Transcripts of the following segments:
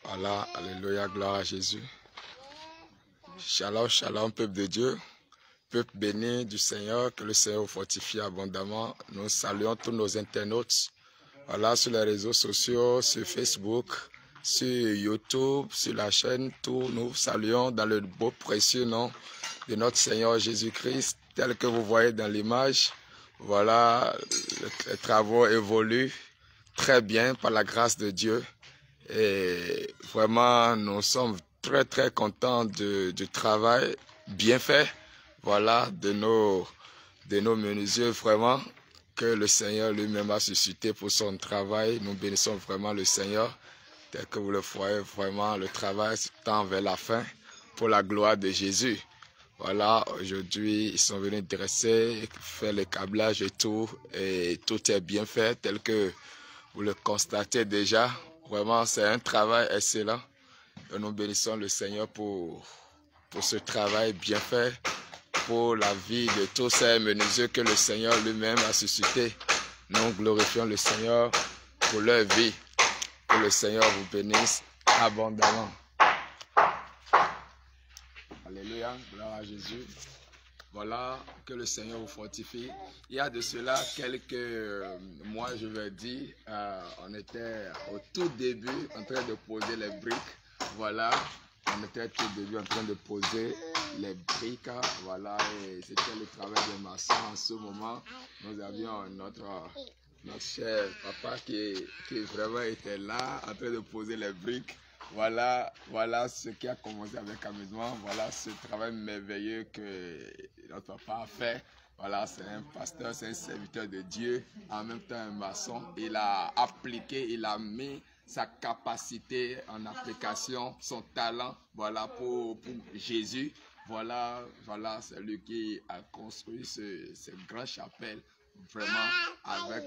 Voilà, alléluia, gloire à Jésus. Shalom, shalom, peuple de Dieu, peuple béni du Seigneur, que le Seigneur vous fortifie abondamment. Nous saluons tous nos internautes, voilà, sur les réseaux sociaux, sur Facebook, sur YouTube, sur la chaîne, tous nous saluons dans le beau précieux nom de notre Seigneur Jésus-Christ, tel que vous voyez dans l'image. Voilà, les travaux évoluent très bien par la grâce de Dieu. Et vraiment, nous sommes très contents du travail bien fait, voilà, de nos menuisiers, vraiment, que le Seigneur lui-même a suscité pour son travail. Nous bénissons vraiment le Seigneur, tel que vous le voyez, vraiment, le travail tend vers la fin, pour la gloire de Jésus. Voilà, aujourd'hui, ils sont venus dresser, faire le câblage et tout est bien fait, tel que vous le constatez déjà. Vraiment, c'est un travail excellent. Et nous bénissons le Seigneur pour ce travail bien fait, pour la vie de tous ces menuisiers que le Seigneur lui-même a suscité. Nous glorifions le Seigneur pour leur vie. Que le Seigneur vous bénisse abondamment. Alléluia, gloire à Jésus. Voilà, que le Seigneur vous fortifie. Il y a de cela quelques mois, je vais dire, on était au tout début en train de poser les briques. Voilà, on était au tout début en train de poser les briques. Voilà, et c'était le travail des maçons. En ce moment, nous avions notre cher papa qui vraiment était là en train de poser les briques. Voilà ce qui a commencé avec amusement. Voilà ce travail merveilleux que notre papa a fait. Voilà, c'est un pasteur, c'est un serviteur de Dieu, en même temps un maçon. Il a appliqué, il a mis sa capacité en application, son talent, voilà, pour Jésus. Voilà, c'est lui qui a construit cette grande chapelle, vraiment avec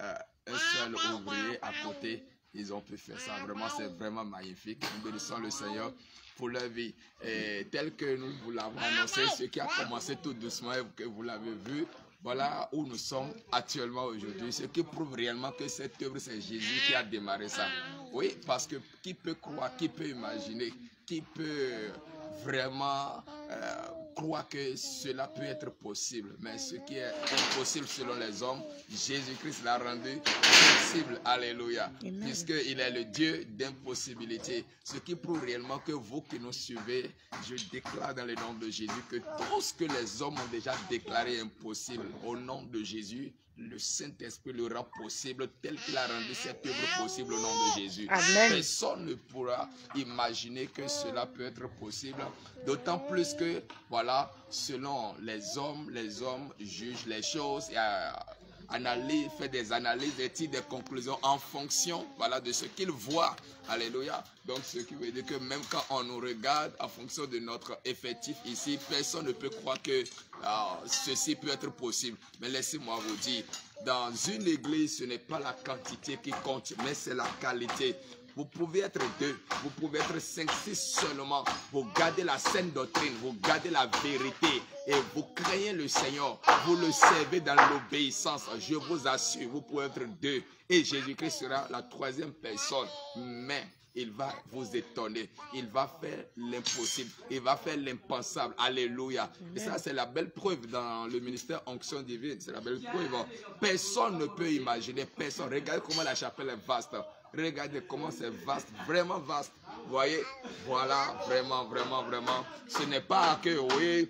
un seul ouvrier à côté. Ils ont pu faire ça. Vraiment, c'est vraiment magnifique. Nous bénissons le Seigneur pour leur vie. Et tel que nous vous l'avons annoncé, ce qui a commencé tout doucement et que vous l'avez vu, voilà où nous sommes actuellement aujourd'hui. Ce qui prouve réellement que cette œuvre, c'est Jésus qui a démarré ça. Oui, parce que qui peut croire, qui peut imaginer, qui peut vraiment croire que cela peut être possible. Mais ce qui est impossible selon les hommes, Jésus-Christ l'a rendu possible. Alléluia. Puisqu'il est le Dieu d'impossibilité. Ce qui prouve réellement que vous qui nous suivez, je déclare dans le nom de Jésus que tout ce que les hommes ont déjà déclaré impossible, au nom de Jésus, le Saint-Esprit le rend possible tel qu'il a rendu cette œuvre possible au nom de Jésus. Amen. Personne ne pourra imaginer que cela peut être possible, d'autant plus que, voilà, selon les hommes jugent les choses et fait des analyses, des tirs, des conclusions en fonction, voilà, de ce qu'ils voient. Alléluia. Donc, ce qui veut dire que même quand on nous regarde en fonction de notre effectif ici, personne ne peut croire que ceci peut être possible. Mais laissez-moi vous dire, dans une église, ce n'est pas la quantité qui compte, mais c'est la qualité. Vous pouvez être 2, vous pouvez être 5, 6 seulement. Vous gardez la saine doctrine, vous gardez la vérité et vous craignez le Seigneur. Vous le servez dans l'obéissance. Je vous assure, vous pouvez être 2. Et Jésus-Christ sera la 3e personne. Mais il va vous étonner. Il va faire l'impossible. Il va faire l'impensable. Alléluia. Et ça, c'est la belle preuve dans le ministère Onction Divine. C'est la belle preuve. Personne ne peut imaginer. Personne. Regardez comment la chapelle est vaste. Regardez comment c'est vaste, vraiment vaste. Vous voyez, voilà, vraiment. Ce n'est pas que, oui,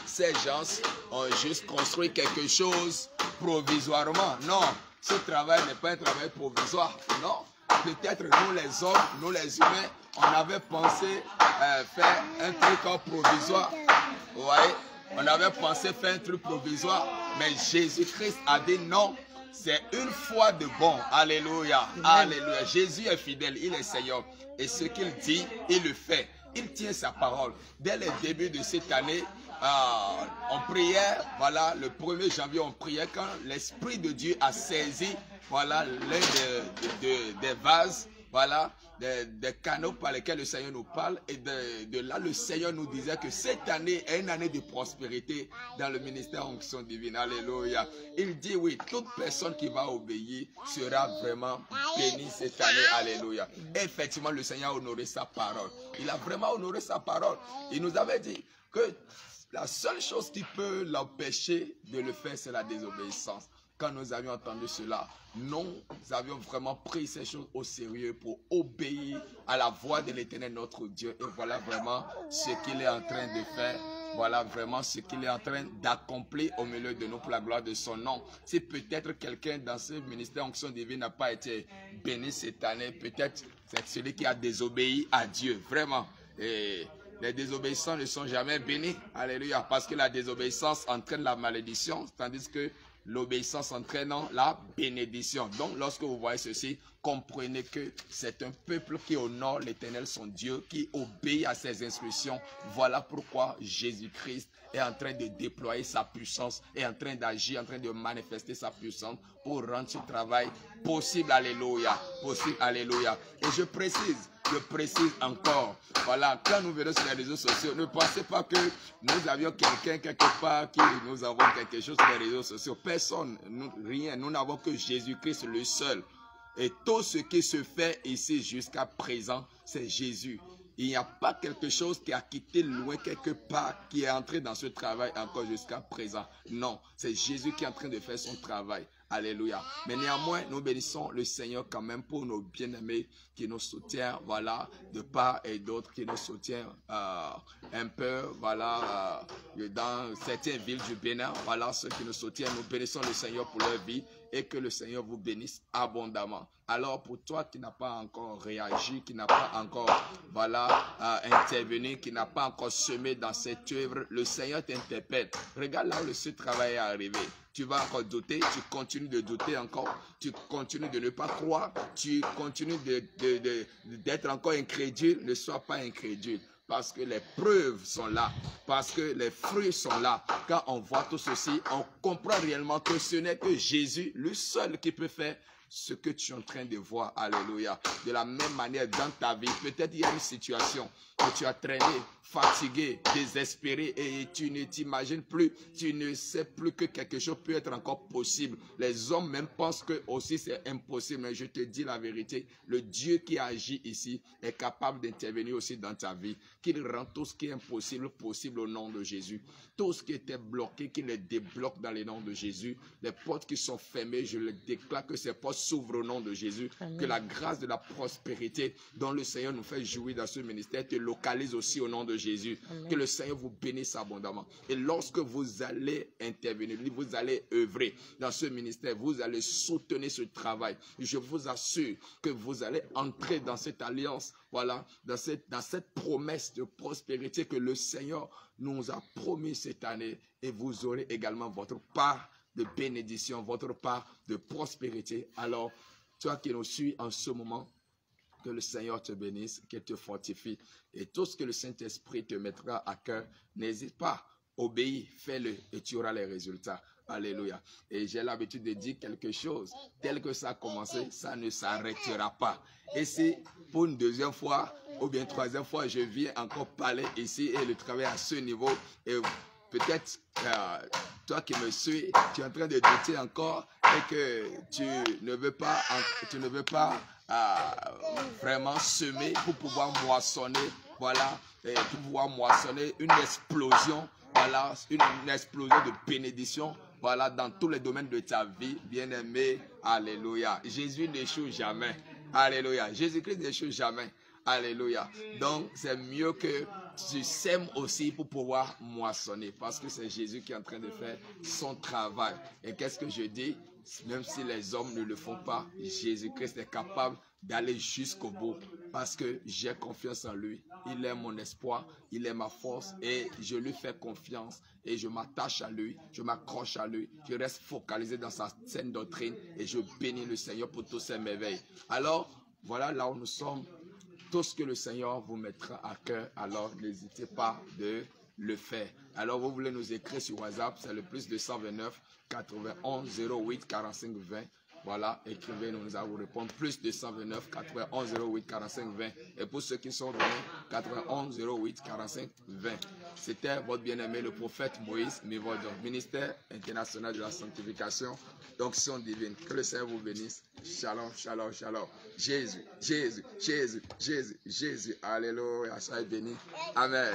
ces gens ont juste construit quelque chose provisoirement. Non, ce travail n'est pas un travail provisoire. Non, peut-être nous les hommes, nous les humains, on avait pensé faire un truc provisoire. Vous voyez, on avait pensé faire un truc provisoire, mais Jésus-Christ a dit non. C'est une fois de bon. Alléluia. Alléluia. Jésus est fidèle. Il est Seigneur. Et ce qu'il dit, il le fait. Il tient sa parole. Dès le début de cette année, on priait. Voilà, le 1er janvier, on priait quand l'Esprit de Dieu a saisi, voilà, l'un des vases. Voilà, des canaux par lesquels le Seigneur nous parle. Et de là, le Seigneur nous disait que cette année est une année de prospérité dans le ministère Onction Divine. Alléluia. Il dit oui, toute personne qui va obéir sera vraiment bénie cette année. Alléluia. Et effectivement, le Seigneur a honoré sa parole. Il a vraiment honoré sa parole. Il nous avait dit que la seule chose qui peut l'empêcher de le faire, c'est la désobéissance. Quand nous avions entendu cela, nous avions vraiment pris ces choses au sérieux pour obéir à la voix de l'Éternel notre Dieu. Et voilà vraiment ce qu'il est en train de faire. Voilà vraiment ce qu'il est en train d'accomplir au milieu de nous pour la gloire de son nom. Si peut-être quelqu'un dans ce ministère Onction Divine n'a pas été béni cette année, peut-être c'est celui qui a désobéi à Dieu. Vraiment. Et les désobéissants ne sont jamais bénis. Alléluia. Parce que la désobéissance entraîne la malédiction, tandis que l'obéissance entraînant la bénédiction. Donc, lorsque vous voyez ceci, comprenez que c'est un peuple qui honore l'Éternel, son Dieu, qui obéit à ses instructions. Voilà pourquoi Jésus-Christ est en train de déployer sa puissance, est en train d'agir, en train de manifester sa puissance pour rendre ce travail possible. Alléluia. Possible. Alléluia. Et je précise encore, voilà, quand nous verrons sur les réseaux sociaux, ne pensez pas que nous avions quelqu'un quelque part qui nous avons quelque chose sur les réseaux sociaux. Personne, rien, nous n'avons que Jésus-Christ le seul. Et tout ce qui se fait ici jusqu'à présent, c'est Jésus. Il n'y a pas quelque chose qui a quitté loin quelque part, qui est entré dans ce travail encore jusqu'à présent. Non, c'est Jésus qui est en train de faire son travail. Alléluia. Mais néanmoins, nous bénissons le Seigneur quand même pour nos bien-aimés qui nous soutiennent, voilà, de part et d'autre, qui nous soutiennent un peu, voilà, dans certaines villes du Bénin, voilà, ceux qui nous soutiennent, nous bénissons le Seigneur pour leur vie et que le Seigneur vous bénisse abondamment. Alors, pour toi qui n'as pas encore réagi, qui n'a pas encore, voilà, intervenu, qui n'a pas encore semé dans cette œuvre, le Seigneur t'interpelle. Regarde là où ce travail est arrivé. Tu vas encore douter, tu continues de douter encore, tu continues de ne pas croire, tu continues d'être encore incrédule. Ne sois pas incrédule, parce que les preuves sont là, parce que les fruits sont là. Quand on voit tout ceci, on comprend réellement que ce n'est que Jésus, le seul qui peut faire ce que tu es en train de voir. Alléluia. De la même manière, dans ta vie, peut-être il y a une situation que tu as traîné, fatigué, désespéré, et tu ne t'imagines plus, tu ne sais plus que quelque chose peut être encore possible. Les hommes même pensent que aussi c'est impossible, mais je te dis la vérité, le Dieu qui agit ici est capable d'intervenir aussi dans ta vie, qu'il rend tout ce qui est impossible possible au nom de Jésus. Tout ce qui était bloqué, qu'il les débloque dans le nom de Jésus. Les portes qui sont fermées, je le déclare que ces portes s'ouvrent au nom de Jésus. Amen. Que la grâce de la prospérité dont le Seigneur nous fait jouir dans ce ministère te localise aussi au nom de Jésus. Amen. Que le Seigneur vous bénisse abondamment. Et lorsque vous allez intervenir, vous allez œuvrer dans ce ministère, vous allez soutenir ce travail. Je vous assure que vous allez entrer dans cette alliance, voilà, dans cette promesse de prospérité que le Seigneur nous a promis cette année, et vous aurez également votre part de bénédiction, votre part de prospérité. Alors, toi qui nous suis en ce moment, que le Seigneur te bénisse, qu'il te fortifie, et tout ce que le Saint-Esprit te mettra à cœur, n'hésite pas, obéis, fais-le, et tu auras les résultats. Alléluia. Et j'ai l'habitude de dire quelque chose, tel que ça a commencé, ça ne s'arrêtera pas. Et si pour une deuxième fois, ou bien troisième fois, je viens encore parler ici et le travail à ce niveau, et peut-être toi qui me suis, tu es en train de douter encore et que tu ne veux pas vraiment semer pour pouvoir moissonner, voilà, et pour pouvoir moissonner une explosion, voilà, une explosion de bénédiction, voilà, dans tous les domaines de ta vie, bien-aimé. Alléluia. Jésus n'échoue jamais. Alléluia. Jésus-Christ n'échoue jamais. Alléluia. Donc, c'est mieux que tu sèmes aussi pour pouvoir moissonner, parce que c'est Jésus qui est en train de faire son travail. Et qu'est-ce que je dis? Même si les hommes ne le font pas, Jésus-Christ est capable d'aller jusqu'au bout, parce que j'ai confiance en lui. Il est mon espoir, il est ma force, et je lui fais confiance, et je m'attache à lui, je m'accroche à lui, je reste focalisé dans sa saine doctrine, et je bénis le Seigneur pour tous ses merveilles. Alors, voilà là où nous sommes. Tout ce que le Seigneur vous mettra à cœur, alors n'hésitez pas de le faire. Alors vous voulez nous écrire sur WhatsApp, c'est le +229 91 08 45 20. Voilà, écrivez-nous, nous allons vous répondre. Plus 229 91 08 45 20. Et pour ceux qui sont venus, 91 08 45 20. C'était votre bien-aimé, le prophète Moïse Mivodon, ministère international de la sanctification, d'onction divine. Que le Seigneur vous bénisse. Shalom, shalom, shalom. Jésus, Jésus, Jésus, Jésus, Jésus. Alléluia, soyez bénis. Amen.